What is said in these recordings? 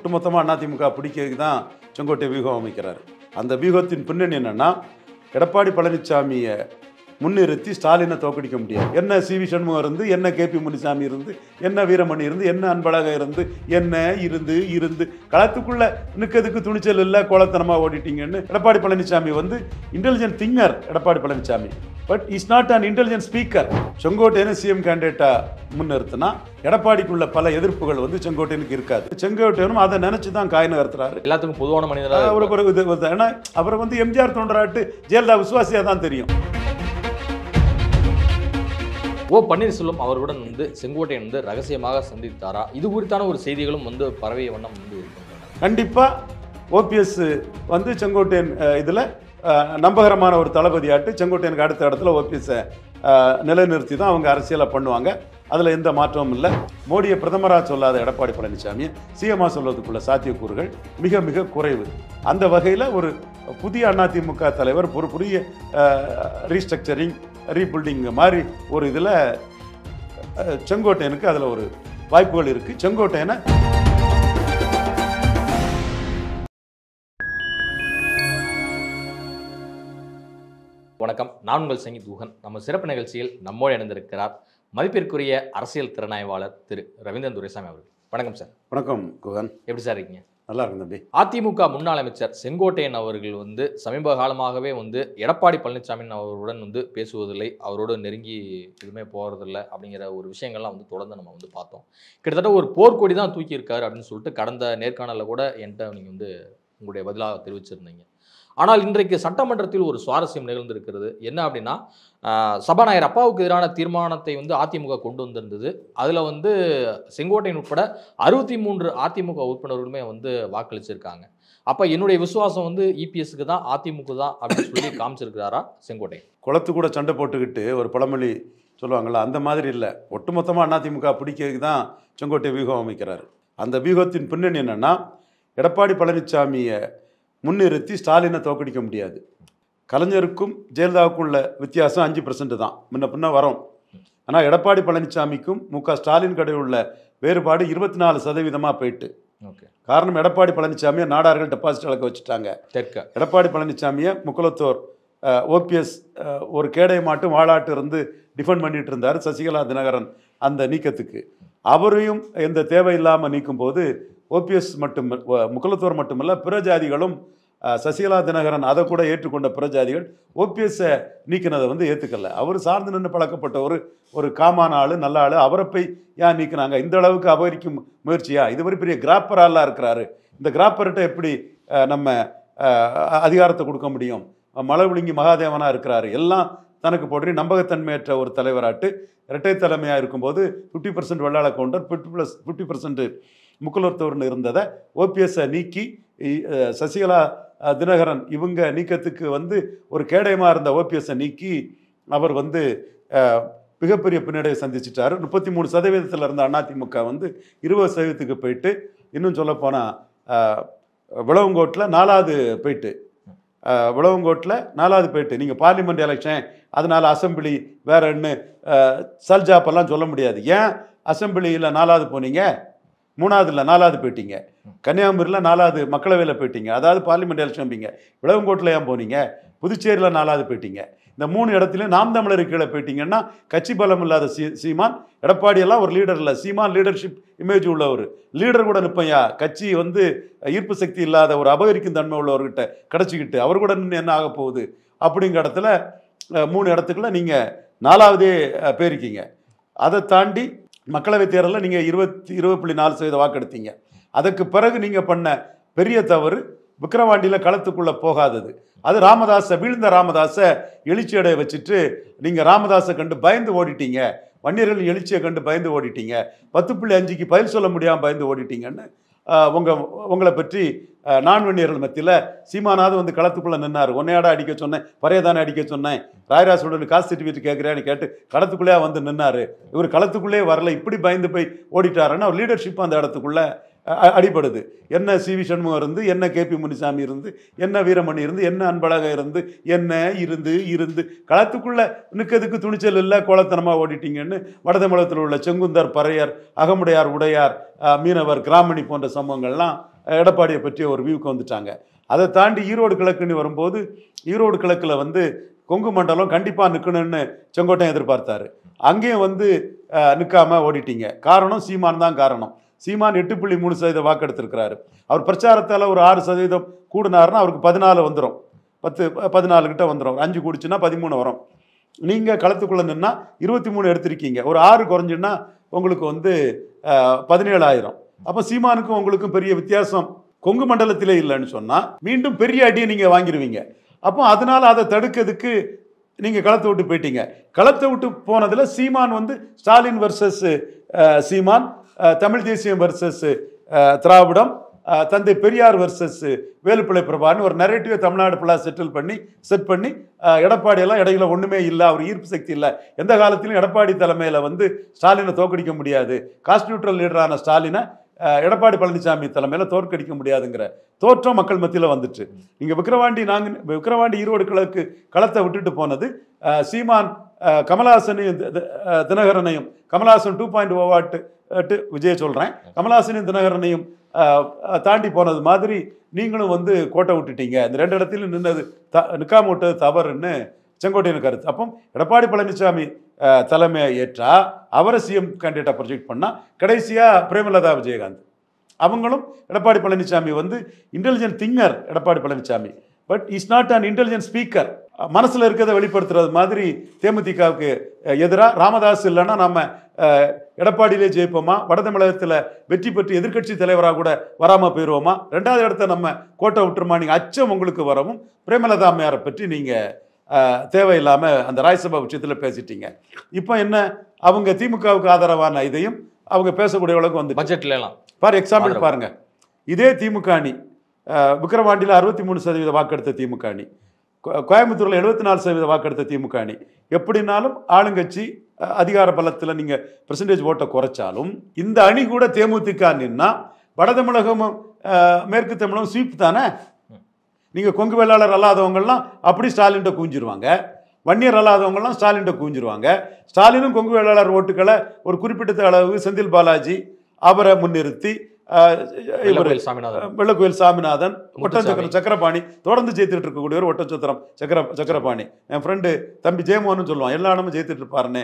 ஒட்டுமொத்தமாக அதிமுக பிடிக்கிறதுக்கு தான் செங்கோட்டை வியூகம் அமைக்கிறார். அந்த வியூகத்தின் பின்னணி என்னன்னா, எடப்பாடி பழனிசாமியை முன்னிறுத்தி ஸ்டாலினை தோக்கடிக்க முடியாது. என்ன சி.வி. சண்முகம் இருந்து, என்ன கே.பி. முனிசாமி இருந்து, என்ன வீரமணி இருந்து, என்ன அன்பழகன் இருந்து, என்ன இருந்து களத்துக்குள்ள நிற்கிறதுக்கு துணிச்சல் இல்லை, கோலத்தனமாக ஓடிட்டீங்கன்னு எடப்பாடி பழனிசாமி வந்து intelligent thinker Edappadi Palaniswami. But is not an intelligent speaker. செங்கோட்டையனை சிஎம் கேண்டிடேட்டா முன்னிறுத்தினா எடப்பாடிக்குள்ள பல எதிர்ப்புகள் வந்து செங்கோட்டையனுக்கு இருக்காது. செங்கோட்டையனும் அதை நினைச்சு தான் காய் நகர்த்துறாரு. எல்லாத்துக்கும் பொதுவான மனிதராக ஏன்னா அவரை வந்து எம்ஜிஆர் தோன்றாட்டு ஜெயலலிதா விசுவாசியா தான் தெரியும். ஓ பன்னீர்செல்வம் அவருடன் வந்து செங்கோட்டையன் வந்து ரகசியமாக சந்தித்தாரா? இது குறித்தான ஒரு செய்திகளும் வந்து பரவிய வண்ணம் வந்து இருக்கின்றன. கண்டிப்பா ஓபிஎஸ் வந்து செங்கோட்டையன் இதுல நம்பகரமான ஒரு தளபதியாட்டு செங்கோட்டையனுக்கு அடுத்த இடத்துல ஓபிஎஸ்ஸை நிலைநிறுத்தி தான் அவங்க அரசியலை பண்ணுவாங்க. அதில் எந்த மாற்றமும் இல்லை. மோடியை பிரதமராக சொல்லாத எடப்பாடி பழனிசாமியை சிஎம்மாக சொல்வதற்குள்ள சாத்தியக்கூறுகள் மிக மிக குறைவு. அந்த வகையில் ஒரு புதிய அதிமுக தலைவர் ஒரு புதிய ரீஸ்ட்ரக்சரிங் ரீபில்டிங் மாதிரி ஒரு இதில் செங்கோட்டையனுக்கு அதில் ஒரு வாய்ப்புகள் இருக்குது. செங்கோட்டையனை வணக்கம், நான் உங்கள் சங்கீத் குஹன். நம்ம சிறப்பு நிகழ்ச்சியில் நம்மோடு இணைந்திருக்கிறார் மதிப்பிற்குரிய அரசியல் திறனாய்வாளர் திரு ரவீந்திரன் துரைசாமி அவர்கள். வணக்கம் சார். வணக்கம் குஹன். எப்படி சார் இருக்கீங்க? நல்லா இருக்கும் தம்பி. அதிமுக முன்னாள் அமைச்சர் செங்கோட்டையன் அவர்கள் வந்து சமீப காலமாகவே வந்து எடப்பாடி பழனிசாமி அவருடன் வந்து பேசுவதில்லை, அவரோடு நெருங்கி எதுவுமே போகிறதில்லை அப்படிங்கிற ஒரு விஷயங்கள்லாம் வந்து தொடர்ந்து நம்ம வந்து பார்த்தோம். கிட்டத்தட்ட ஒரு போர்க்கொடி தான் தூக்கியிருக்காரு அப்படின்னு சொல்லிட்டு கடந்த நேர்காணலில் கூட என்கிட்ட நீங்கள் வந்து உங்களுடைய பதிலாக தெரிவிச்சிருந்தீங்க. ஆனால் இன்றைக்கு சட்டமன்றத்தில் ஒரு சுவாரஸ்யம் நிகழ்ந்திருக்கிறது. என்ன அப்படின்னா, சபாநாயகர் அப்பாவுக்கு எதிரான தீர்மானத்தை வந்து அதிமுக கொண்டு வந்திருந்தது. அதில் வந்து செங்கோட்டையன் உட்பட 63 அதிமுக உறுப்பினர்களுமே வந்து வாக்களிச்சிருக்காங்க. அப்போ என்னுடைய விசுவாசம் வந்து இபிஎஸ்க்கு தான், அதிமுக தான் அப்படின்னு சொல்லி காமிச்சிருக்கிறாரா செங்கோட்டையன்? குளத்து கூட சண்டை போட்டுக்கிட்டு ஒரு பழமொழி சொல்லுவாங்கள்ல, அந்த மாதிரி இல்லை. ஒட்டுமொத்தமாக அதிமுக பிடிக்கிறதுக்கு தான் செங்கோட்டை வியூகம் அமைக்கிறார். அந்த வியூகத்தின் பின்னணி என்னென்னா, எடப்பாடி பழனிசாமியை முன்னிறுத்தி ஸ்டாலினை தோக்கடிக்க முடியாது. கலைஞருக்கும் ஜெயலலிதாவுக்கும் உள்ள வித்தியாசம் 5% தான், முன்ன பின்ன வரும். ஆனால் எடப்பாடி பழனிசாமிக்கும் மு.க. ஸ்டாலின் கடையில் உள்ள வேறுபாடு 24% போயிட்டு. காரணம், எடப்பாடி பழனிசாமியை நாடார்கள் டெபாசிட் இழக்க வச்சுட்டாங்க. எடப்பாடி பழனிசாமியை முக்குலத்தோர் ஓபிஎஸ் ஒரு கேடை மாட்டும் வாழாட்டு இருந்து டிஃபெண்ட் பண்ணிட்டு இருந்தார் சசிகலா தினகரன் அந்த நீக்கத்துக்கு. அவரையும் எந்த தேவையில்லாமல் நீக்கும் போது ஓபிஎஸ் மட்டும் முக்குலத்தோர் மட்டுமல்ல பிற ஜாதிகளும் சசிகலா தினகரன் அதை கூட ஏற்றுக்கொண்ட பிற ஜாதிகள் ஓபிஎஸ்ஸை நீக்கினதை வந்து ஏற்றுக்கல. அவர் சார்ந்து நின்று பழக்கப்பட்ட ஒரு காமான ஆள், நல்ல ஆள், அவரை போய் ஏன் நீக்கினாங்க? இந்த அளவுக்கு அபகரிக்கும் முயற்சியா? இதுவரை பெரிய கிராப்பராலாம் இருக்கிறாரு. இந்த கிராப்பர்கிட்ட எப்படி நம்ம அதிகாரத்தை கொடுக்க முடியும்? மலவிழுங்கி மகாதேவனாக இருக்கிறாரு. எல்லாம் தனக்கு போட்டு நம்பகத்தன்மையற்ற ஒரு தலைவராட்டு இரட்டை தலைமையாக இருக்கும்போது 50% வெள்ளாள கவுண்டர் 50% முக்குலத்தோர்னு இருந்ததை ஓபிஎஸ்ஸை நீக்கி சசிகலா தினகரன் இவங்க நீக்கத்துக்கு வந்து ஒரு கேடயமாக இருந்த ஓபிஎஸ்ஸை நீக்கி அவர் வந்து மிகப்பெரிய பின்னடைவை சந்திச்சிட்டாரு. 33% இருந்த அதிமுக வந்து 20% போயிட்டு, இன்னும் சொல்லப்போனால் விளவங்கோட்டில் 4வது போயிட்டு, விளவங்கோட்டில் 4வது போயிட்டு. நீங்கள் பார்லிமெண்ட் எலெக்ஷன், அதனால் அசம்பிளி வேறன்னு சல்ஜாப்பெல்லாம் சொல்ல முடியாது. ஏன் அசம்பிளியில் 4வது போனீங்க? 3வது இல்லை, 4வது போயிட்டீங்க. கன்னியாகுமரியில் 4வது மக்களவையில் போயிட்டீங்க, அதாவது பார்லிமெண்ட் எலெக்ஷன். விளவங்கோட்டில் ஏன் போனீங்க? புதுச்சேரியில் 4வது போயிட்டீங்க. இந்த 3 இடத்துலையும் நாம் தமிழர் கீழே போயிட்டீங்கன்னா கட்சி பலம் இல்லாத சீமான், எடப்பாடியெல்லாம் ஒரு லீடர் இல்லை. சீமான் லீடர்ஷிப் இமேஜ் உள்ள ஒரு லீடர் கூட நிற்பையா? கட்சி வந்து ஈர்ப்பு சக்தி இல்லாத ஒரு அபகரிக்கும் தன்மை உள்ளவர்கிட்ட கிடச்சிக்கிட்டு அவர் கூட நின்று என்ன ஆக போகுது அப்படிங்கிற இடத்துல 3 இடத்துக்குள்ள நீங்கள் 4வதே போயிருக்கீங்க. அதை தாண்டி மக்களவை தேர்தலில் நீங்கள் 20.4% வாக்கெடுத்தீங்க. அதற்கு பிறகு நீங்கள் பண்ண பெரிய தவறு விக்கிரவாண்டியில் களத்துக்குள்ளே போகாதது. அது ராமதாஸை, வீழ்ந்த ராமதாஸை எழுச்சியடைய வச்சுட்டு நீங்கள் ராமதாஸை கண்டு பயந்து ஓடிட்டீங்க. வன்னியர்கள் எழுச்சியை கண்டு பயந்து ஓடிட்டீங்க. 10.5க்கு பதில் சொல்ல முடியாமல் பயந்து ஓடிட்டீங்கன்னு உங்களை பற்றி வன்னியர்கள் மத்தியில் சீமானாவது வந்து களத்துக்குள்ளே நின்னார். ஒன்னையாடா அடிக்க சொன்னேன், பறையதானே அடிக்க சொன்னேன், ராயராசுடன் காசு சர்டிஃபிகேட் கேட்குறேன்னு கேட்டு களத்துக்குள்ளே வந்து நின்னார். இவர் களத்துக்குள்ளே வரல, இப்படி பயந்து போய் ஓடிட்டாருன்னு அவர் லீடர்ஷிப் அந்த இடத்துக்குள்ளே அடிபடுது. என்ன சி.வி. சண்முகம் இருந்து, என்ன கே.பி. முனிசாமி இருந்து, என்ன வீரமணி இருந்து, என்ன அன்பழகன் இருந்து, என்ன இருந்து களத்துக்குள்ள நிற்கிறதுக்கு துணிச்சல் இல்லை, கோலத்தனமாக ஓடிட்டீங்கன்னு வடதமிழகத்தில் உள்ள செங்குந்தர், பறையர், அகமுடையார், உடையார், மீனவர், கிராமணி போன்ற சம்பவங்கள்லாம் எடப்பாடியை பற்றிய ஒரு வியூக்கு வந்துட்டாங்க. அதை தாண்டி ஈரோடு கிழக்குன்னு வரும்போது ஈரோடு கிழக்கில் வந்து கொங்கு மண்டலம் கண்டிப்பாக நிற்கணும்னு செங்கோட்டையன் எதிர்பார்த்தாரு. அங்கேயும் வந்து நிற்காம ஓடிட்டீங்க. காரணம் சீமான் தான் காரணம். சீமான் 8.3% வாக்கெடுத்திருக்கிறாரு. அவர் பிரச்சாரத்தால் ஒரு 6% கூடினாருன்னா அவருக்கு 14 வந்துடும், 14 கிட்ட வந்துடும். 5 கூடிச்சுன்னா 13 வரும். நீங்கள் களத்துக்குள்ளே நின்னா 23 எடுத்திருக்கீங்க. ஒரு 6 குறைஞ்சுன்னா உங்களுக்கு வந்து 17,000. அப்போ சீமானுக்கும் உங்களுக்கும் பெரிய வித்தியாசம் கொங்கு மண்டலத்திலே இல்லைன்னு சொன்னால் மீண்டும் பெரிய அடியை நீங்கள் வாங்கிடுவீங்க. அப்போ அதனால அதை தடுக்கிறதுக்கு நீங்கள் களத்தை விட்டு போயிட்டீங்க. களத்தை விட்டு போனதில் சீமான் வந்து ஸ்டாலின் வர்சஸ் சீமான், தமிழ் தேசியம் வர்சஸ் திராவிடம், தந்தை பெரியார் வர்சஸ் வேலுப்பிள்ளை பிரபான்னு ஒரு நரேட்டிவை தமிழ்நாடு ஃபுல்லாக செட் பண்ணி எடப்பாடியெல்லாம் இடையில ஒன்றுமே இல்லை, அவர் ஈர்ப்பு சக்தி இல்லை, எந்த காலத்திலும் எடப்பாடி தலைமையில் வந்து ஸ்டாலினை தோற்கடிக்க முடியாது, காஸ்ட் நியூட்ரல் லீடரான ஸ்டாலினை எடப்பாடி பழனிசாமி தலைமையில் தோற்கடிக்க முடியாதுங்கிற தோற்றம் மக்கள் மத்தியில் வந்துட்டு. நீங்கள் விக்கிரவாண்டி ஈரோடு கிழக்கு களத்தை விட்டுட்டு போனது சீமான் கமலஹாசனையும் தினகரனையும், கமலஹாசன் 2.0 வாட்டு விஜய் சொல்கிறேன், கமலஹாசனையும் தினகரனையும் தாண்டி போனது மாதிரி நீங்களும் வந்து கோட்டை விட்டுட்டீங்க. இந்த 2 இடத்துலையும் நிற்காம விட்டது தவறுன்னு செங்கோட்டையன் கருத்து. அப்போ எடப்பாடி பழனிசாமி தலைமையை ஏற்றா அவரை சிஎம் கேண்டிடேட்டாக ப்ரொஜெக்ட் பண்ணால் கடைசியாக பிரேமலதா விஜயகாந்த் அவங்களும் எடப்பாடி பழனிசாமி வந்து intelligent thinker Edappadi Palaniswami, but is not an intelligent speaker. மனசில் இருக்கிறத வெளிப்படுத்துறது மாதிரி தேமுதிகவுக்கு எதிராக ராமதாஸ் இல்லைன்னா நம்ம எடப்பாடியிலே ஜெயிப்போமா, வட தமிழகத்தில் வெற்றி பெற்று எதிர்க்கட்சி தலைவராக கூட வராமல் போயிடுவோமா, 2வது இடத்த நம்ம கோட்டை விட்டுருமா, நீங்கள் அச்சம் உங்களுக்கு வரவும் பிரேமலதா அம்மையாரை பற்றி நீங்கள் தேவையில்லாமல் அந்த ராஜ்யசபா விஷயத்தில் பேசிட்டீங்க. இப்போ என்ன, அவங்க திமுகவுக்கு ஆதரவான இதையும் அவங்க பேசக்கூடிய அளவுக்கு வந்து பட்ஜெட்லாம் எக்ஸாம்பிள் பாருங்க. இதே திமுக அணி விக்கிரவாண்டியில் 63% வாக்கெடுத்த திமுக அணி, கோயம்புத்தூரில் 74% வாக்கெடுத்த திமுக அணி. எப்படினாலும் ஆளுங்கட்சி அதிகார பலத்தில் நீங்கள் பெர்சன்டேஜ் ஓட்டை குறைச்சாலும் இந்த அணி கூட தேமுதிக நின்னா வட தமிழகமும் மேற்கு தமிழகம் ஸ்வீப் தானே. நீங்கள் கொங்கு வேளாளர் அல்லாதவங்கள்லாம் அப்படி ஸ்டாலின்ட்ட கூஞ்சிருவாங்க, வன்னியர் அல்லாதவங்கலாம் ஸ்டாலின்ட்ட கூஞ்சிருவாங்க. ஸ்டாலினும் கொங்கு வேளாளர் ஓட்டுக்களை ஒரு குறிப்பிட்ட அளவு செந்தில் பாலாஜி அவரை முன்னிறுத்தி வெள்ளக்கோயில் சாமிநாதன், ஒட்டச்சத்திரம் சக்கரபாணி தொடர்ந்து ஜெயித்துட்டு இருக்கக்கூடிய ஒரு ஒட்டச்சத்திரம் சக்கரபாணி, என் ஃப்ரெண்டு தம்பி ஜெயமோகன் சொல்லுவான், எல்லா இடமும் ஜெயித்துட்டு இருப்பாருன்னு.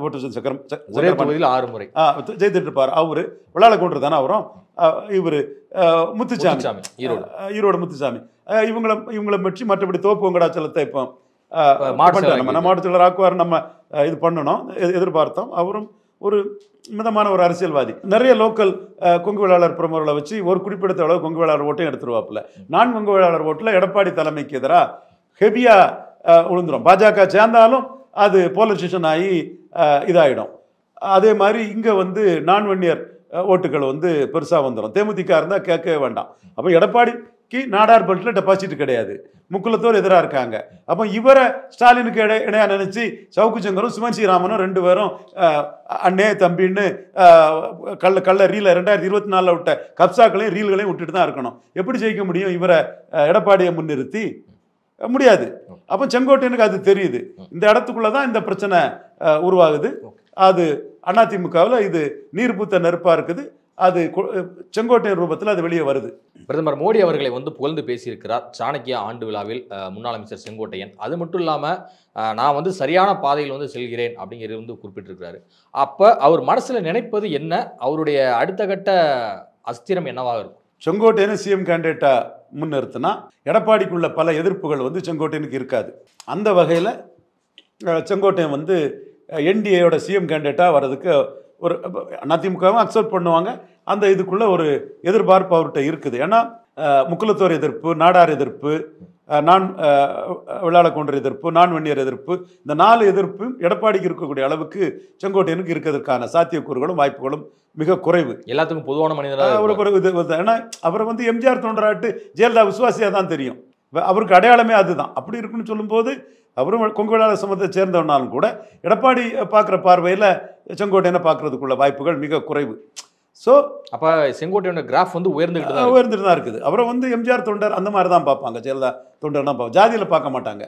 ஒட்டச்சத்திரம் சக்கரபாணி 6 முறை ஜெயித்துட்டு இருப்பார். அவரு விளாளக்கொன்று தானே அவரும். இவர் முத்துசாமி, ஈரோடு முத்துசாமி, இவங்களை பற்றி மற்றபடி தோப்பு வெங்கடாச்சலத்தை இப்போ நம்ம மாவட்டத்தில் ஆக்குவார் நம்ம இது பண்ணணும் எதிர்பார்த்தோம். அவரும் ஒரு மிதமான ஒரு அரசியல்வாதி. நிறைய லோக்கல் கொங்கு வேளாளர் பிரமுகர்களை வச்சு ஒரு குறிப்பிட்ட அளவு கொங்கு வேளாளர் ஓட்டையும் எடுத்துருவாப்புல. நான் கொங்கு வேளாளர் ஓட்டில் எடப்பாடி தலைமைக்கு எதிராக ஹெவியா விழுந்துடும். பாஜக சேர்ந்தாலும் அது போலரைசேஷன் ஆகி இதாகிடும். அதே மாதிரி இங்கே வந்து நான் வன்னியர் ஓட்டுகள் வந்து பெருசாக வந்துடும். தேமுதிக இருந்தால் கேட்கவே வேண்டாம். அப்போ எடப்பாடிக்கு நாடார் பெல்ட்டில் டெபாசிட் கிடையாது, முக்குலத்தோர் எதிராக இருக்காங்க. அப்போ இவரை ஸ்டாலினுக்கு இடையா நினைச்சு சவுக்கு சங்கரும் சிவன் ஸ்ரீராமனும் 2 பேரும் அண்ணே தம்பின்னு கள்ள ரீல 2024 விட்ட கப்சாக்களையும் ரீல்களையும் விட்டுட்டு தான் இருக்கணும். எப்படி ஜெயிக்க முடியும் இவரை எடப்பாடியை முன்னிறுத்தி? முடியாது. அப்போ செங்கோட்டையனுக்கு அது தெரியுது. இந்த இடத்துக்குள்ளதான் இந்த பிரச்சனை உருவாகுது. அது அதிமுகவில் இது நீர் பூத்த நெருப்பா இருக்குது. அது செங்கோட்டையன் ரூபத்தில் அது வெளியே வருது. பிரதமர் மோடி அவர்களை வந்து புகழ்ந்து பேசியிருக்கிறார் சாணக்கியா ஆண்டு விழாவில் முன்னாள் அமைச்சர் செங்கோட்டையன். அது மட்டும் இல்லாமல் நான் வந்து சரியான பாதையில் வந்து செல்கிறேன் அப்படிங்கிறது வந்து குறிப்பிட்டிருக்கிறாரு. அப்போ அவர் மனசில் நினைப்பது என்ன, அவருடைய அடுத்த கட்ட அஸ்திரம் என்னவாக இருக்கும்? செங்கோட்டையனை சிஎம் கேண்டிடேட்டா முன்னிறுத்தினா எடப்பாடிக்குள்ள பல எதிர்ப்புகள் வந்து செங்கோட்டையனுக்கு இருக்காது. அந்த வகையில் செங்கோட்டையன் வந்து என்டிஏயோட சிஎம் கேண்டிடேட்டாக வர்றதுக்கு ஒரு அதிமுகவும் அக்செப்ட் பண்ணுவாங்க. அந்த இதுக்குள்ள ஒரு எதிர்பார்ப்பு அவர்கிட்ட இருக்குது. ஏன்னா முக்குலத்தோர் எதிர்ப்பு, நாடார் எதிர்ப்பு, நான் விளாளக்கொன்ற எதிர்ப்பு, நான் வன்னியர் எதிர்ப்பு, இந்த 4 எதிர்ப்பும் எடப்பாடிக்கு இருக்கக்கூடிய அளவுக்கு செங்கோட்டையனுக்கு இருக்கிறதுக்கான சாத்தியக்கூறுகளும் வாய்ப்புகளும் மிக குறைவு. எல்லாத்துக்கும் பொதுவான மனிதனாக. ஏன்னா அவரை வந்து எம்ஜிஆர் தோன்றாட்டு ஜெயலலிதா விசுவாசியாக தான் தெரியும். அவருக்கு அடையாளமே அதுதான். அப்படி இருக்குன்னு சொல்லும்போது அவரும் கொங்கு வேளாளர் சமூகத்தை சேர்ந்தவனாலும் கூட எடப்பாடி பார்க்குற பார்வையில் செங்கோட்டையனை பார்க்கறதுக்குள்ள வாய்ப்புகள் மிக குறைவு. ஸோ அப்போ செங்கோட்டையோட கிராஃப் வந்து உயர்ந்துகிட்டு தான் இருக்குது. அப்புறம் வந்து எம்ஜிஆர் தொண்டர் அந்த மாதிரி தான் பார்ப்பாங்க, ஜெயலலிதா தொண்டர்லாம் பார்ப்பாங்க, ஜாதியில் பார்க்க மாட்டாங்க.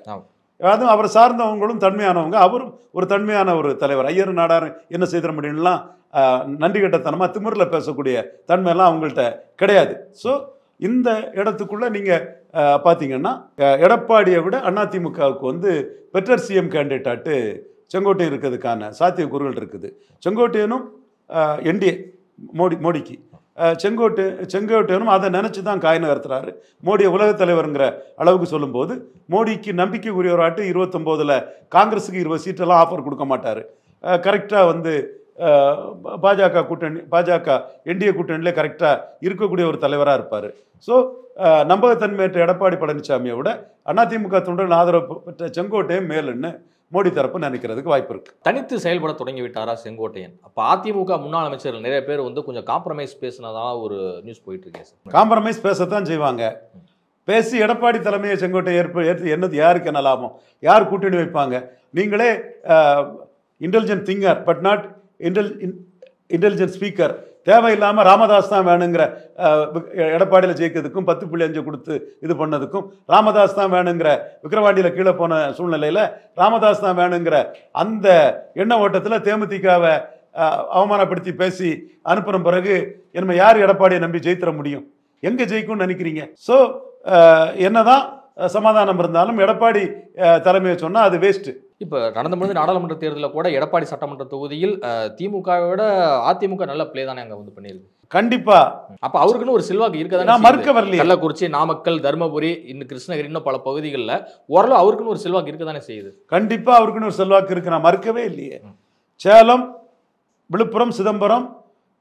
அதுவும் அவரை சார்ந்தவங்களும் தன்மையானவங்க, அவரும் ஒரு தன்மையான ஒரு தலைவர். ஐயர் நாடார் என்ன செய்திட முடியும்லாம் நன்றி கட்டத்தனமாக திமிரில் பேசக்கூடிய தன்மையெல்லாம் அவங்கள்ட்ட கிடையாது. ஸோ இந்த இடத்துக்குள்ளே நீங்கள் பார்த்தீங்கன்னா எடப்பாடியை விட அதிமுகவுக்கு வந்து பெட்டர் சிஎம் கேண்டிடேட்டாட்டு செங்கோட்டையன் இருக்கிறதுக்கான சாத்தியக்கூறுகள் இருக்குது. செங்கோட்டையனும் என்டிஏ மோடிக்கு செங்கோட்டையனும் அதை நினச்சி தான் காய் நகர்த்துறாரு. மோடியை உலகத் தலைவருங்கிற அளவுக்கு சொல்லும்போது மோடிக்கு நம்பிக்கைக்குரியவராட்டு 29 காங்கிரஸுக்கு 20 சீட்டெல்லாம் ஆஃபர் கொடுக்க மாட்டார். கரெக்டாக வந்து பாஜக என்டிஏ கூட்டணியிலே கரெக்டாக இருக்கக்கூடிய ஒரு தலைவராக இருப்பார். ஸோ நம்பகத்தன்மையற்ற எடப்பாடி பழனிசாமியை விட அதிமுக தொண்டர்கள் ஆதரவு பெற்ற செங்கோட்டையன் மேலுன்னு மோடி தரப்பு நினைக்கிறதுக்கு வாய்ப்பு இருக்கு. தனித்து செயல்பட தொடங்கி விட்டாரா செங்கோட்டையன்? அப்போ அதிமுக முன்னாள் அமைச்சர்கள் நிறைய பேர் வந்து கொஞ்சம் காம்ப்ரமைஸ் பேசினதா ஒரு நியூஸ் போயிட்டு இருக்கேன் சார். காம்ப்ரமைஸ் பேசத்தான் செய்வாங்க. பேசி எடப்பாடி தலைமையை செங்கோட்டை ஏற்று என்னது யாருக்கு என்ன லாபம், யார் கூட்டணி வைப்பாங்க? நீங்களே intelligent thinker but not intelligent speaker. தேவையில்லாமல் ராமதாஸ் தான் வேணுங்கிற எடப்பாடியில் ஜெயிக்கிறதுக்கும் 10.5 கொடுத்து இது பண்ணதுக்கும் ராமதாஸ் தான் வேணுங்கிற விக்கிரவாண்டியில் கீழே போன சூழ்நிலையில் ராமதாஸ் தான் வேணுங்கிற அந்த எண்ண ஓட்டத்தில் தேமுதிகவை அவமானப்படுத்தி பேசி அனுப்புன பிறகு என்ன யார் எடப்பாடியை நம்பி ஜெயித்திர முடியும்? எங்கே ஜெயிக்கும்னு நினைக்கிறீங்க? ஸோ என்னதான் சமாதானம் இருந்தாலும் எடப்பாடி தலைமையை சொன்னால் அது வேஸ்ட்டு. இப்போ நடந்து முடிஞ்ச நாடாளுமன்ற தேர்தலில் கூட எடப்பாடி சட்டமன்ற தொகுதியில் திமுகவோட அதிமுக நல்ல பிளே தானே அங்கே வந்து பண்ணியிருக்கு. கண்டிப்பா. அப்போ அவருக்குன்னு ஒரு செல்வாக்கு இருக்கதான், நான் மறுக்க வரல. கள்ளக்குறிச்சி, நாமக்கல், தருமபுரி, இன்னும் கிருஷ்ணகிரி, இன்னும் பல பகுதிகளில் ஓரளவு அவருக்குன்னு ஒரு செல்வாக்கு இருக்க தானே செய்யுது. கண்டிப்பா அவருக்குன்னு ஒரு செல்வாக்கு இருக்கு, நான் மறுக்கவே இல்லையே. சேலம், விழுப்புரம், சிதம்பரம்,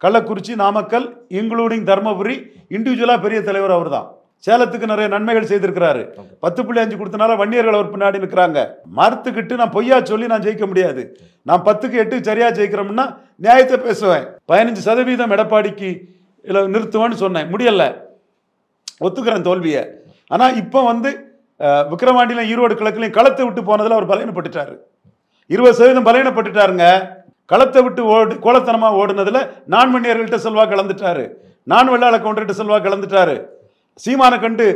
கள்ளக்குறிச்சி, நாமக்கல் இன்க்ளூடிங் தர்மபுரி இண்டிவிஜுவலா பெரிய தலைவர் அவர் தான். சேலத்துக்கு நிறைய நன்மைகள் செய்திருக்கிறாரு. 10.5 கொடுத்தனால வன்னியர்கள் அவர் பின்னாடி நிற்கிறாங்க. மறுத்துக்கிட்டு நான் பொய்யா சொல்லி நான் ஜெயிக்க முடியாது. நான் 10க்கு 8 சரியா ஜெயிக்கிறோம்னா நியாயத்தை பேசுவேன். 15% எடப்பாடிக்கு நிறுத்துவேன்னு சொன்னேன், முடியல, ஒத்துக்கிறேன் தோல்வியை. ஆனா இப்ப வந்து விக்கிரவாண்டியிலும் ஈரோடு கிழக்குலையும் களத்தை விட்டு போனதுல அவர் பலவீனப்பட்டுட்டாரு. 20% பலவீனப்பட்டுட்டாருங்க. களத்தை விட்டு கோலத்தனமா ஓடுனதுல நான் வன்னியர்கள்ட்ட செல்வா கலந்துட்டாரு, நான் வெள்ளாள கவுண்டர்கிட்ட செல்வா கலந்துட்டாரு. சீமானை கண்டு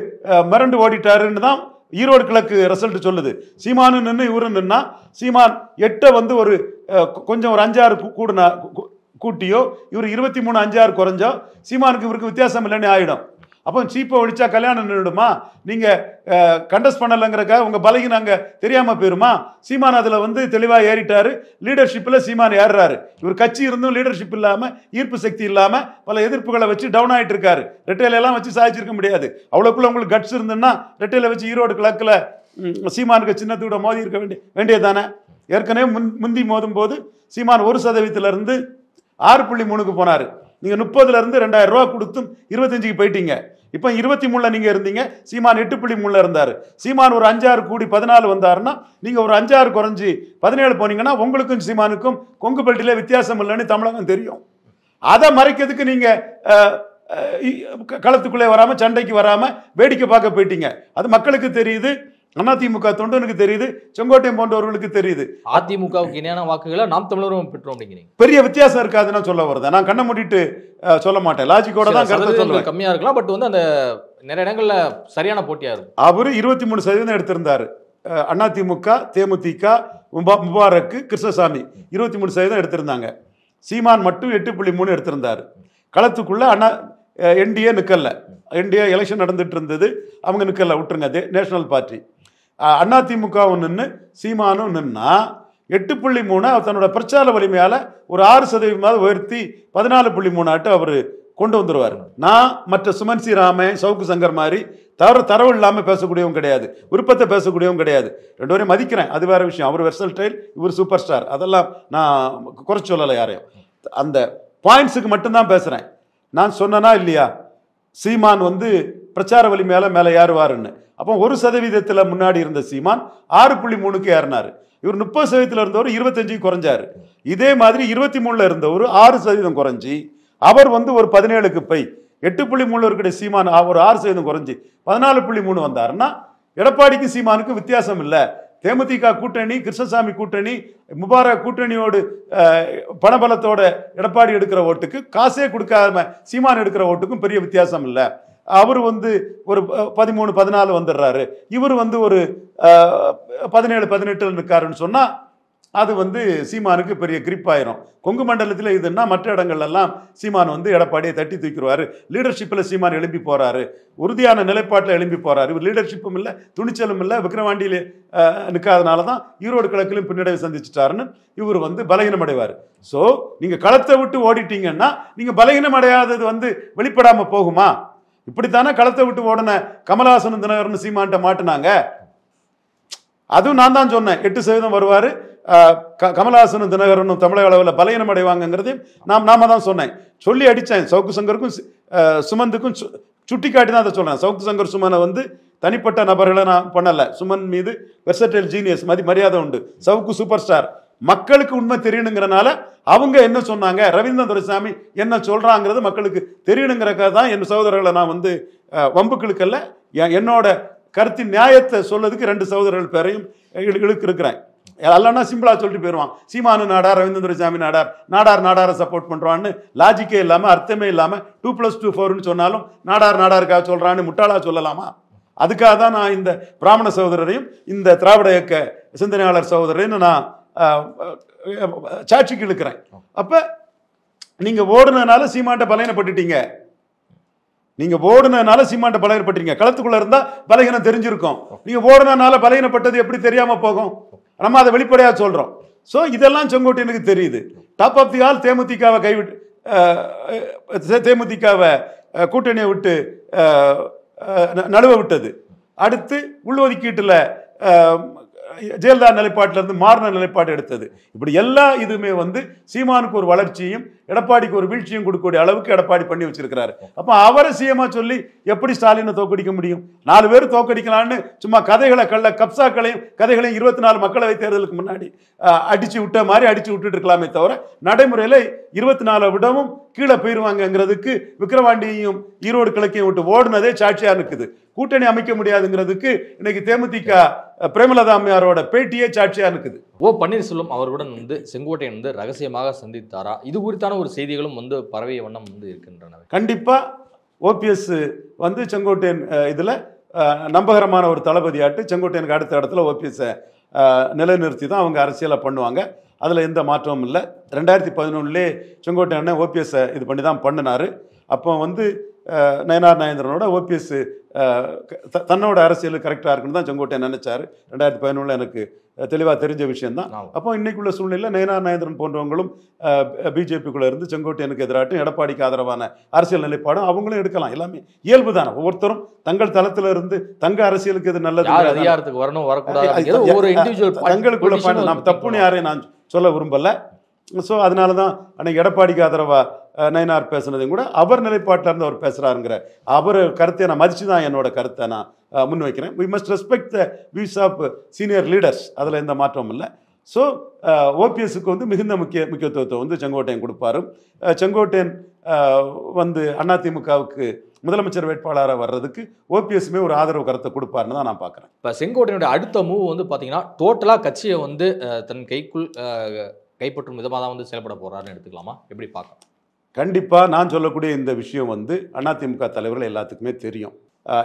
மிரண்டு ஓடிட்டாருன்னு தான் ஈரோடு கிழக்கு ரிசல்ட் சொல்லுது. சீமானு நின்று இவரு நின்னா சீமான் 8 வந்து ஒரு கொஞ்சம் ஒரு 5-6 கூட்டியோ இவர் 23 5-6 குறைஞ்சோ சீமானுக்கு இவருக்கு வித்தியாசம் இல்லைன்னு ஆயிடும். அப்போ சீப்பை ஒழிச்சா கல்யாணம் நின்றுடுமா? நீங்க கண்டஸ்ட் பண்ணலைங்கிறக்காக உங்க பலகி நாங்க தெரியாம போயிருமா? சீமான் அதுல வந்து தெளிவா ஏறிட்டாரு. லீடர்ஷிப்ல சீமான் ஏறுறாரு. இவர் கட்சி இருந்தும் லீடர்ஷிப் இல்லாம, ஈர்ப்பு சக்தி இல்லாம பல எதிர்ப்புகளை வச்சு டவுன் ஆயிட்டு இருக்காரு. ரெட்டையில எல்லாம் வச்சு சாதிச்சிருக்க முடியாது. அவ்வளவுக்குள்ள உங்களுக்கு கட்ஸ் இருந்துன்னா ரெட்டையில வச்சு ஈரோடு கிழக்குல சீமானுக்கு சின்னத்தோட மோதி இருக்க வேண்டியதானே. ஏற்கனவே முந்தி மோதும் போது சீமான் 1% 6.3க்கு போனாரு. நீங்க 30ல இருந்து 2000 ரூபா கொடுத்தும் 25க்கு போயிட்டீங்க. இப்ப 23ல நீங்க இருந்தீங்க, சீமான் 8.3ல இருந்தாரு. சீமான் ஒரு 5-6 கூடி 14 வந்தாருன்னா நீங்க ஒரு 5-6 குறைஞ்சி 17 போனீங்கன்னா உங்களுக்கும் சீமானுக்கும் கொங்கு பெல்ட்டிலே வித்தியாசம் இல்லைன்னு தமிழகம் தெரியும். அதை மறைக்கிறதுக்கு நீங்க களத்துக்குள்ளே வராம, சண்டைக்கு வராம வேடிக்கை பார்க்க போயிட்டீங்க. அது மக்களுக்கு தெரியுது, அதிமுக தொண்டனுக்கு தெரியுது, செங்கோட்டையன் போன்றவர்களுக்கு தெரியுது. அதிமுகவுக்கு இணையான வாக்குகளை நாம் தமிழரும் பெற்றோம் அப்படிங்கிறீங்க. பெரிய வித்தியாசம் இருக்காதுன்னா சொல்ல வருது. நான் கண்ணை மூடிட்டு சொல்ல மாட்டேன், லாஜிக்கோட தான் கருத்து சொல்லுவேன். கம்மியா இருக்கலாம், பட் வந்து அந்த நிறைய இடங்கள்ல சரியான போட்டியா இருக்கும். அவரு 23% எடுத்திருந்தாரு. அதிமுக, தேமுதிக, முபாரக்கு, கிருஷ்ணசாமி 23% எடுத்திருந்தாங்க. சீமான் மட்டும் 8.3 எடுத்திருந்தாரு. களத்துக்குள்ள என்டிஏ நிக்கல. என்டிஏ எலெக்ஷன் நடந்துட்டு இருந்தது, அவங்க நிக்கல, விட்டுருங்க, நேஷனல் பார்ட்டி. அதிமுகவும் நின்று சீமானும் நின்னா 8.3 தன்னோட பிரச்சார வலிமையால ஒரு 6% உயர்த்தி 14.3 அவர் கொண்டு வந்துருவார். நான் மற்ற சுமன் சி ராமன், சவுக்கு சங்கர் மாதிரி தரவு இல்லாமல் பேசக்கூடியவங்க கிடையாது, விருப்பத்தை பேசக்கூடியவங்க கிடையாது. 2 பேரையும் மதிக்கிறேன், அது வேற விஷயம். அவர் வெர்சல்டைல், இவர் சூப்பர் ஸ்டார், அதெல்லாம் நான் குறைச்சு சொல்லலை யாரையும். அந்த பாயிண்ட்ஸுக்கு மட்டும்தான் பேசுறேன். நான் சொன்னா இல்லையா, சீமான் வந்து பிரச்சார வலிமையால மேலே ஏறுவாருன்னு. அப்போ 1% முன்னாடி இருந்த சீமான் 6.3க்கு ஏறினாரு. இவர் 30% இருந்தவர் 25க்கு குறைஞ்சாரு. இதே மாதிரி 23ல இருந்தவர் 6% குறைஞ்சி அவர் வந்து ஒரு 17க்கு போய் 8.3 இருக்கிற சீமான் ஒரு 6% குறைஞ்சி 14.3 வந்தாருன்னா எடப்பாடிக்கு சீமானுக்கு வித்தியாசம் இல்லை. தேமுதிக கூட்டணி, கிருஷ்ணசாமி கூட்டணி, முபாரக் கூட்டணியோடு பணபலத்தோட எடப்பாடி எடுக்கிற ஓட்டுக்கு, காசே கொடுக்காம சீமான் எடுக்கிற ஓட்டுக்கும் பெரிய வித்தியாசம் இல்லை. அவர் வந்து ஒரு 13, 14 வந்துடுறாரு, இவர் வந்து ஒரு 17, 18 இருக்காருன்னு சொன்னா அது வந்து சீமானுக்கு பெரிய கிரிப் ஆயிரும். கொங்கு மண்டலத்தில் இதுன்னா மற்ற இடங்கள்லாம் சீமான் வந்து எடப்பாடியை தட்டி தூக்கிடுவார். லீடர்ஷிப்பில் சீமான் எழும்பி போறாரு, உறுதியான நிலைப்பாட்டில் எழும்பி போறாரு. இவர் லீடர்ஷிப்பும் இல்லை, துணிச்சலும் இல்லை, விக்கிரவாண்டியிலே நிற்காதனால தான் ஈரோடு கிழக்கிலும் பின்னடைவை சந்திச்சிட்டாருன்னு இவர் வந்து பலகீனம் அடைவார். ஸோ நீங்கள் களத்தை விட்டு ஓடிட்டீங்கன்னா நீங்கள் பலகீனம் அடையாதது வந்து வெளிப்படாமல் போகுமா? இப்படித்தானே களத்தை விட்டு ஓடின கமலஹாசனும் தினகரன் சீமான்ட்ட மாட்டினாங்க. அதுவும் நான் தான் சொன்னேன், 8% வருவார், கமலஹாசனும் தினகரனும் தமிழக அளவில் பலகீனம் அடைவாங்கிறதையும் நாம தான் சொன்னேன். சொல்லி அடித்தேன். சவுக்கு சங்கருக்கும் சுமந்துக்கும் சுட்டி காட்டி தான் அதை சொல்கிறேன். சவுக்கு சங்கர் சுமனை வந்து தனிப்பட்ட நபர்களை நான் பண்ணலை. சுமன் மீது வெர்சடைல் ஜீனியஸ் மரியாதை உண்டு. சவுக்கு சூப்பர் ஸ்டார். மக்களுக்கு உண்மை தெரியணுங்கிறனால அவங்க என்ன சொன்னாங்க, ரவீந்திரன் துரைசாமி என்ன சொல்றாங்கிறது மக்களுக்கு தெரியணுங்கிறக்காக தான் என் சகோதரர்களை நான் வந்து வம்புக்களுக்கல்ல, என்னோட கருத்தின் நியாயத்தை சொல்லதுக்கு 2 சகோதரர்கள் பேரையும் இருக்கிறேன். அல்லனா சிம்பிளா சொல்லிட்டு போயிடுவான், சீமானு நாடார், ரவீந்திரன் துரைசாமி நாடாரை சப்போர்ட் பண்றான்னு லாஜிக்கே இல்லாம அர்த்தமே இல்லாம 2+2 4ன்னு சொன்னாலும் நாடாருக்காக சொல்றான்னு முட்டாளா சொல்லலாமா? அதுக்காக தான் நான் இந்த பிராமண சகோதரரையும் இந்த திராவிட இயக்க சிந்தனையாளர் சகோதரரையும் நான் சாட்சிக்கு இழுக்கிறேன். அப்ப நீங்க ஓடுனதுனால சீமான்ட்ட பலகீனப்பட்டுட்டீங்க. நீங்க ஓடுனதுனால சீமான்ட்ட பலகீனப்பட்டீங்க. களத்துக்குள்ள இருந்தா பலகீனம் தெரிஞ்சிருக்கும். நீங்க ஓடுனதுனால பலகீனப்பட்டது எப்படி தெரியாம போகும்? நம்ம அதை வெளிப்படையா சொல்றோம். ஸோ இதெல்லாம் செங்கோட்டையனுக்கு தெரியுது. டாப் ஆஃப் தி ஆல் தேமுதிகவை தேமுதிகவை கூட்டணியை விட்டு நழுவ விட்டது. அடுத்து உள்ஒதுக்கீட்டுல ஜெயலலிதா நிலைப்பாட்டில இருந்து மாறின நிலைப்பாடு எடுத்தது. இப்படி எல்லா இதுவுமே வந்து சீமானுக்கு ஒரு வளர்ச்சியும் எடப்பாடிக்கு ஒரு வீழ்ச்சியும் கொடுக்கக்கூடிய அளவுக்கு எடப்பாடி பண்ணி வச்சிருக்கிறாரு. அப்ப அவரை சிஎம்மா சொல்லி எப்படி ஸ்டாலினை தோக்கடிக்க முடியும்? 4 பேர் தோக்கடிக்கலான்னு சும்மா கப்சாக்களையும் கதைகளையும் 24 மக்களவை தேர்தலுக்கு முன்னாடி அடிச்சு விட்ட மாதிரி அடிச்சு விட்டுட்டு இருக்கலாமே தவிர நடைமுறையில 24 விடவும் கீழே போயிருவாங்கிறதுக்கு விக்கிரவாண்டியையும் ஈரோடு கிழக்கையும் விட்டு ஓடுனதே சாட்சியா இருக்குது. கூட்டணி அமைக்க முடியாதுங்கிறதுக்கு இன்னைக்கு தேமுதிக பிரேமலதா அம்மையாரோட பேட்டியே சாட்சியா இருக்குது. ஓ பன்னீர்செல்வம் அவர்களுடன் வந்து செங்கோட்டையன் வந்து ரகசியமாக சந்தித்தாரா? இது குறித்தான ஒரு செய்திகளும் வந்து பரவிய வண்ணம் வந்து இருக்கின்றன. கண்டிப்பா ஓபிஎஸ் வந்து செங்கோட்டையன் இதுல நம்பகரமான ஒரு தளபதியாட்டு செங்கோட்டையனுக்கு அடுத்த இடத்துல ஓபிஎஸ் நிலைநிறுத்தி தான் அவங்க அரசியலை பண்ணுவாங்க. அதில் எந்த மாற்றமும் இல்லை. 2011 செங்கோட்டையனை ஓபிஎஸ் இது பண்ணி தான் பண்ணினார். அப்போ வந்து நயனார் நாகேந்திரனோட ஓபிஎஸ் தன்னோட அரசியல் கரெக்டாக இருக்குன்னு தான் செங்கோட்டையன் நினைச்சாரு. 2011 எனக்கு தெளிவாக தெரிஞ்ச விஷயம்தான். அப்போ இன்னைக்குள்ள சூழ்நிலையில் நயனார் நாகேந்திரன் போன்றவங்களும் பிஜேபிக்குள்ளே இருந்து செங்கோட்டையனுக்கு எதிராட்டும் எடப்பாடிக்கு ஆதரவான அரசியல் நிலைப்பாடும் அவங்களும் எடுக்கலாம். எல்லாமே இயல்பு தானே. ஒவ்வொருத்தரும் தங்கள் தளத்தில் இருந்து தங்க அரசியலுக்கு எது நல்லது, அதிகாரத்துக்கு வரணும் வரக்கூடாது, தங்களுக்குள்ள பண்ண நாம் தப்புன்னு யாரையும் நான் சொல்ல விரும்பல. ஸோ அதனால தான் அன்னைக்கு எடப்பாடிக்கு ஆதரவாக நயனார் பேசுனதையும் கூட அவர் நிலைப்பாட்டில் இருந்து அவர் பேசுகிறாருங்கிற அவர் கருத்தை நான் மதித்து தான் என்னோட கருத்தை நான் முன்வைக்கிறேன். We must respect the views of senior leaders, அதில் எந்த மாற்றமும் இல்லை. ஸோ ஓபிஎஸ்க்கு வந்து மிகுந்த முக்கியத்துவத்தை வந்து செங்கோட்டையன் கொடுப்பாரு. செங்கோட்டையன் வந்து அதிமுகவுக்கு முதலமைச்சர் வேட்பாளராக வர்றதுக்கு ஓபிஎஸ்மே ஒரு ஆதரவு கருத்தை கொடுப்பாருன்னு தான் நான் பார்க்குறேன். இப்போ செங்கோட்டையனுடைய அடுத்த மூவ் வந்து பார்த்தீங்கன்னா டோட்டலாக கட்சியை வந்து தன் கைக்குள் கைப்பற்றும் விதமாக தான் வந்து செயல்பட போகிறாருன்னு எடுத்துக்கலாமா? எப்படி பார்க்கலாம்? கண்டிப்பாக நான் சொல்லக்கூடிய இந்த விஷயம் வந்து அதிமுக தலைவர்கள் எல்லாத்துக்குமே தெரியும்.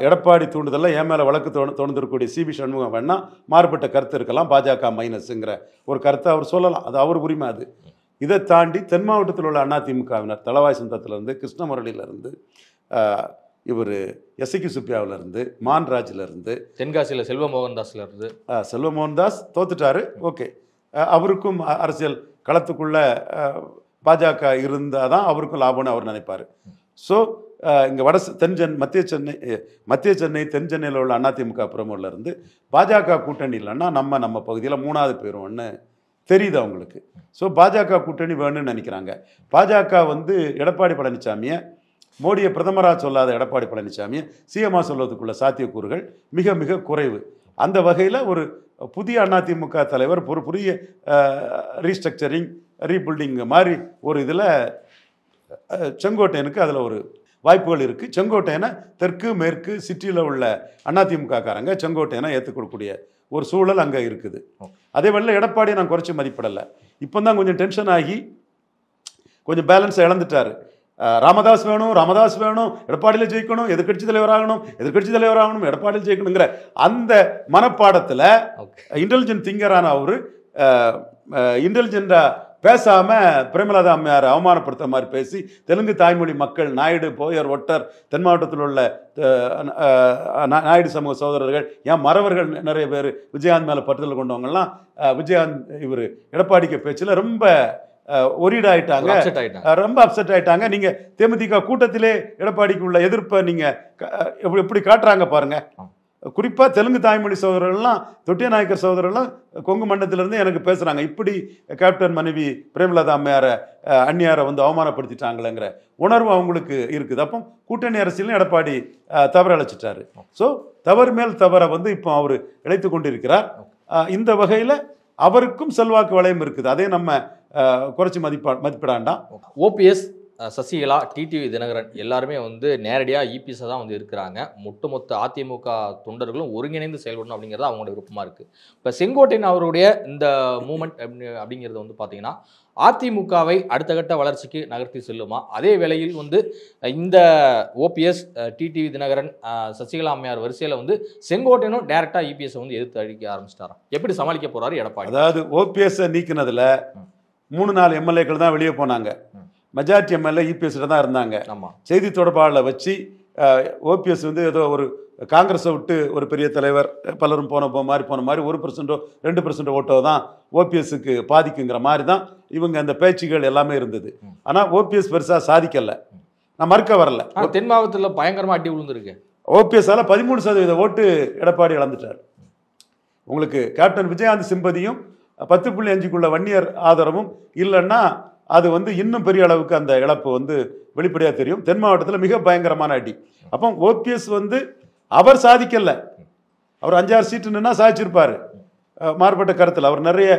எடப்பாடி தூண்டுதலில் என் மேலே வழக்கு தோணுந்திருக்கக்கூடிய சிவி சண்முகம் வேணா மாறுபட்ட கருத்து இருக்கலாம், பாஜக மைனஸுங்கிற ஒரு கருத்தை அவர் சொல்லலாம், அது அவர் உரிமை. அது இதை தாண்டி தென் மாவட்டத்தில் உள்ள அதிமுகவினர் தளவாய் சந்தத்திலிருந்து, கிருஷ்ணமுரளியிலிருந்து, இவர் எஸ்ஐக்கு சுப்பியாவிலிருந்து, மான்ராஜிலிருந்து, தென்காசியில் செல்வமோகன்தாஸ்லேருந்து, செல்வமோகன்தாஸ் தோத்துட்டாரு, ஓகே, அவருக்கும் அரசியல் களத்துக்குள்ள பாஜக இருந்தால் தான் அவருக்கும் லாபம்னு அவர் நினைப்பார். ஸோ இங்கே மத்திய சென்னை தென் சென்னையில் உள்ள அதிமுக பிரமுகர்ல இருந்து பாஜக கூட்டணி இல்லைன்னா நம்ம பகுதியில் 3வது போயிடுவோம்னு தெரியுது அவங்களுக்கு. ஸோ பாஜக கூட்டணி வேணும்னு நினைக்கிறாங்க. பாஜக வந்து எடப்பாடி பழனிசாமியை, மோடியை பிரதமராக சொல்லாத எடப்பாடி பழனிசாமியை சிஎம்ஆ சொல்வதற்குள்ள சாத்தியக்கூறுகள் மிக மிக குறைவு. அந்த வகையில் ஒரு புதிய அதிமுக தலைவர் ஒரு புதிய ரீஸ்ட்ரக்சரிங் ரீபில்டிங் மாதிரி ஒரு இதில் செங்கோட்டையனுக்கு அதில் ஒரு வாய்ப்புகள் இருக்குது. செங்கோட்டையனை தெற்கு மேற்கு சிட்டியில் உள்ள அதிமுக காரங்க செங்கோட்டையனை ஏற்றுக்கொள்ளக்கூடிய ஒரு சூழல் அங்கே இருக்குது. அதே வேளையில் எடப்பாடியை நான் குறைச்சி மதிப்பிடலை. இப்போ தான் கொஞ்சம் டென்ஷன் ஆகி கொஞ்சம் பேலன்ஸை இழந்துட்டார். ராமதாஸ் வேணும், ராமதாஸ் வேணும், எடப்பாடியில் ஜெயிக்கணும், எதிர்கட்சி தலைவராகணும், எதிர்கட்சி தலைவராகணும், எடப்பாடியில் ஜெயிக்கணுங்கிற அந்த மனப்பாடத்தில் இன்டெலிஜென்ட் திங்கரான அவரு இன்டெலிஜென்டா பேசாம பிரேமலதா அம்மையார் அவமானப்படுத்துற மாதிரி பேசி தெலுங்கு தாய்மொழி மக்கள், நாயுடு, போயர், ஒட்டர், தென் மாவட்டத்தில் உள்ள நாயுடு சமூக சகோதரர்கள், ஏன் மறவர்கள் நிறைய பேர் விஜயகாந்த் மேலே பற்றுதல் கொண்டவங்கலாம் விஜயகாந்த் இவர் எடப்பாடிக்கு பேச்சில் ரொம்ப ஒரீட் ஆயிட்டாங்க, ரொம்ப அப்செட் ஆயிட்டாங்க. நீங்க தேமுதிக கூட்டத்திலே எடப்பாடிக்கு உள்ள எதிர்ப்பை நீங்க எப்படி காட்டுறாங்க பாருங்க. குறிப்பா தெலுங்கு தாய்மொழி சகோதரர்கள்லாம், தொட்டிய நாயக்கர் சகோதரர்கள்லாம் கொங்கு மண்டலத்திலிருந்து எனக்கு பேசுறாங்க, இப்படி கேப்டன் மனைவி பிரேமலதா அம்மையாரை அந்நியாரை வந்து அவமானப்படுத்திட்டாங்களேங்கிற உணர்வு அவங்களுக்கு இருக்குது. அப்போ கூட்டணி அரசியலும் எடப்பாடி தவறு அழைச்சிட்டாரு. ஸோ தவறு மேல் தவறை வந்து இப்போ அவர் இழைத்து கொண்டிருக்கிறார். இந்த வகையில் அவருக்கும் செல்வாக்கு வளையம் இருக்குது. அதே நம்ம குறைச்சி மதிப்பிடாண்டாம். ஓபிஎஸ், சசிகலா, டிடிவி தினகரன் எல்லாருமே வந்து நேரடியாக இபிஎஸ் தான் வந்து இருக்கிறாங்க. ஒட்டுமொத்த அதிமுக தொண்டர்களும் ஒருங்கிணைந்து செயல்படணும் அப்படிங்கிறது அவங்களோட விருப்பமாக இருக்குது. இப்போ செங்கோட்டையன் அவருடைய இந்த மூமெண்ட் அப்படிங்கிறது வந்து பார்த்தீங்கன்னா அதிமுகவை அடுத்த கட்ட வளர்ச்சிக்கு நகர்த்தி செல்லுமா? அதே வேளையில் வந்து இந்த ஓபிஎஸ், டிடிவி தினகரன், சசிகலா அம்மையார் வரிசையில் வந்து செங்கோட்டையனும் டைரக்டாக இபிஎஸ் வந்து எதிர்த்து அடிக்க ஆரம்பிச்சிட்டாராம். எப்படி சமாளிக்க போறாரு எடப்பாடி? அதாவது ஓபிஎஸ் நீக்கினதுல 3-4 எம்எல்ஏக்கள் தான் வெளியே போனாங்க. மெஜாரிட்டி எம்எல்ஏ இபிஎஸ்ல தான் இருந்தாங்க. செய்தி தொடர்பாளரை வச்சு ஓபிஎஸ் வந்து ஏதோ ஒரு காங்கிரஸை விட்டு ஒரு பெரிய தலைவர் பலரும் போன மாதிரி 1% 2% ஓட்டோ தான் ஓபிஎஸ்க்கு பாதிக்குங்கிற மாதிரி தான் இவங்க அந்த பேச்சுகள் எல்லாமே இருந்தது. ஆனால் ஓபிஎஸ் பெருசாக சாதிக்கலை, நான் மறுக்க வரல. தென் மாவட்டத்தில் பயங்கரமாக அடி விழுந்துருக்கு. ஓபிஎஸ்ஸால் 13% ஓட்டு எடப்பாடி இழந்துட்டார். உங்களுக்கு கேப்டன் விஜயகாந்த் சிம்பதியும் 10.5க்குள்ள வன்னியர் ஆதரவும் இல்லைன்னா அது வந்து இன்னும் பெரிய அளவுக்கு அந்த இழப்பு வந்து வெளிப்படையாக தெரியும். தென் மாவட்டத்தில் மிக பயங்கரமான அடி. அப்போ ஓபிஎஸ் வந்து அவர் சாதிக்கல, அவர் 5-6 சீட்டு நின்னா சாதிச்சிருப்பார். மாறுபட்ட கருத்தில் அவர் நிறைய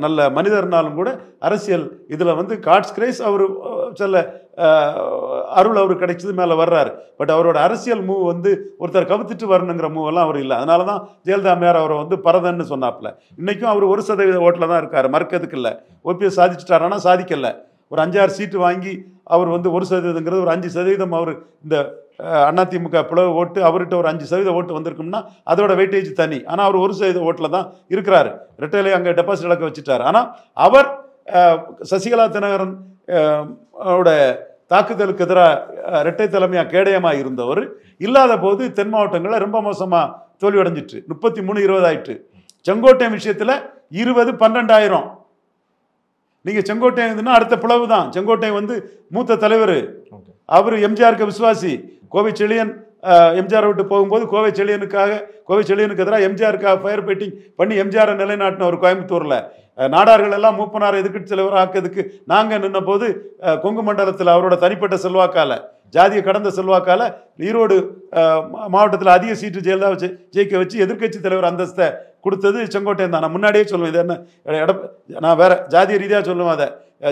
நல்ல மனிதர்னாலும் கூட அரசியல் இதில் வந்து காட்ஸ் கிரேஸ் அவர் சில அருள் அவருக்கு கிடைச்சது மேலே வர்றாரு. பட் அவரோட அரசியல் மூவ் வந்து ஒருத்தர் கவுத்துட்டு வரணுங்கிற மூவெல்லாம் அவர் இல்லை. அதனால தான் ஜெயலலிதா அம்மையார் அவரை வந்து பரதன்னு சொன்னாப்புல. இன்றைக்கும் அவர் 1% ஓட்டில் தான் இருக்கார், மறுக்கிறதுக்கு இல்லை. ஓபிஎஸ் சாதிச்சிட்டாரானா சாதிக்கல. ஒரு 5-6 சீட்டு வாங்கி அவர் வந்து 1%ங்கிறது ஒரு 5% அவர் இந்த அதிமுக பிளவு ஓட்டு அவர்கிட்ட ஒரு 5% ஓட்டு வந்திருக்கும்னா அதோட வெயிட்டேஜ் தனி. ஆனால் அவர் 1% ஓட்டில் தான் இருக்கிறாரு. ரெட்டையிலே அங்கே டெபாசிட் இழக்க வச்சுட்டார். ஆனால் அவர் சசிகலா தினகரன் அவரோட தாக்குதலுக்கு எதிராக இரட்டை தலைமையாக கேடயமாக இருந்தவர் இல்லாத போது தென் மாவட்டங்களில் ரொம்ப மோசமாக தோல்வி அடைஞ்சிட்டு 33-20 ஆயிட்டு. செங்கோட்டையன் விஷயத்தில் 20-12 நீங்கள் செங்கோட்டையன் அடுத்த பிளவு தான். செங்கோட்டையன் வந்து மூத்த தலைவர், அவர் எம்ஜிஆருக்கு விசுவாசி. கோவை செழியன் எம்ஜிஆரை விட்டு போகும்போது கோவை செழியனுக்கு எதிராக எம்ஜிஆருக்காக ஃபயர் ஃபைட்டிங் பண்ணி எம்ஜிஆரை நிலைநாட்டின ஒரு கோயம்புத்தூரில் நாடார்கள் எல்லாம் மூப்பனார் எதிர்கட்சி தலைவர் ஆக்கிறதுக்கு நாங்கள் நின்ன போது கொங்கு மண்டலத்தில் அவரோட தனிப்பட்ட செல்வாக்கால, ஜாதியை கடந்த செல்வாக்கால ஈரோடு மாவட்டத்தில் அதிக சீட்டு ஜெயலலிதாவை ஜெயிக்க வச்சு எதிர்கட்சி தலைவர் அந்தஸ்தை கொடுத்தது செங்கோட்டையன் தான். நான் முன்னாடியே சொல்லுவேன், இது என்ன நான் வேற ஜாதிய ரீதியாக சொல்லுவேன். அதை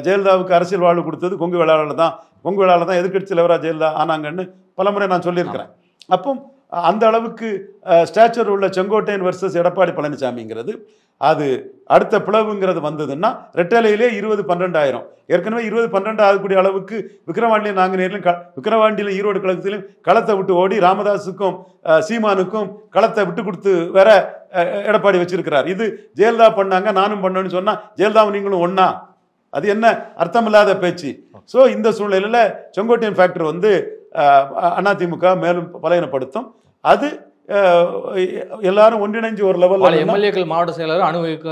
ஜெயலலிதாவுக்கு அரசியல் வாழ்வு கொடுத்தது கொங்கு வேளாளர் தான். கொங்கு வேளாளர் தான் எதிர்கட்சி தலைவராக ஜெயலலிதா ஆனாங்கன்னு பலமுறை நான் சொல்லியிருக்கிறேன். அப்போ அந்த அளவுக்கு ஸ்டாச்சர் உள்ள செங்கோட்டையன் வர்சஸ் எடப்பாடி பழனிசாமிங்கிறது அது அடுத்த பிளவுங்கிறது வந்ததுன்னா ரெட்டலையிலே 20-12 ஏற்கனவே 20-12 ஆகக்கூடிய அளவுக்கு விக்கிரவாண்டியிலும் விக்கிரவாண்டியிலும் ஈரோடு கழகத்திலும் களத்தை விட்டு ஓடி ராமதாஸுக்கும் சீமானுக்கும் களத்தை விட்டு கொடுத்து வேற எடப்பாடி வச்சிருக்கிறார். இது ஜெயலலிதா பண்ணாங்க நானும் பண்ணணும்னு சொன்னா ஜெயலலிதாவும் நீங்களும் ஒன்னா, அது என்ன அர்த்தமில்லாத பேச்சு. ஸோ இந்த சூழ்நிலையில் செங்கோட்டையன் ஃபேக்டர் வந்து அதிமுக மேலும் பலவீனப்படுத்தும். அது எல்லாரும் ஒன்றிணைஞ்சு ஒரு லெவலில் எம்எல்ஏக்கள் மாவட்ட செயலர் அனுபவிக்க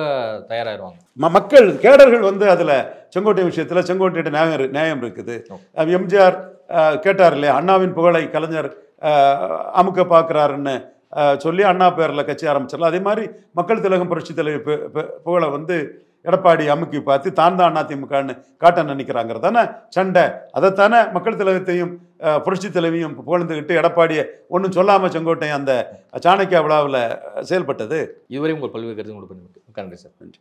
தயாராகிடுவாங்க. மக்கள் கேடர்கள் வந்து அதில் செங்கோட்டையன் விஷயத்தில் செங்கோட்டையிட்ட நியாயம் இருக்குது. எம்ஜிஆர் கேட்டார் இல்லையா, அண்ணாவின் புகழை கலைஞர் அமுக்க பார்க்குறாருன்னு சொல்லி அண்ணா பேரில் கட்சி ஆரம்பிச்சிடலாம். அதே மாதிரி மக்கள் திலகம் புரட்சி தலைவர் புகழை வந்து எடப்பாடி அமுக்கி பார்த்து தான் அதிமுகன்னு காட்ட நினைக்கிறாங்கிறதானே சண்டை. அதைத்தானே மக்கள் திலகத்தையும் புரட்சி தலைவியும் புகழ்ந்துக்கிட்டு எடப்பாடியை ஒன்றும் சொல்லாமல் செங்கோட்டையன் அந்த சாணக்கியா விழாவில் செயல்பட்டது. இதுவரை உங்கள் பல்வேறு கருத்து நன்றி சார். நன்றி.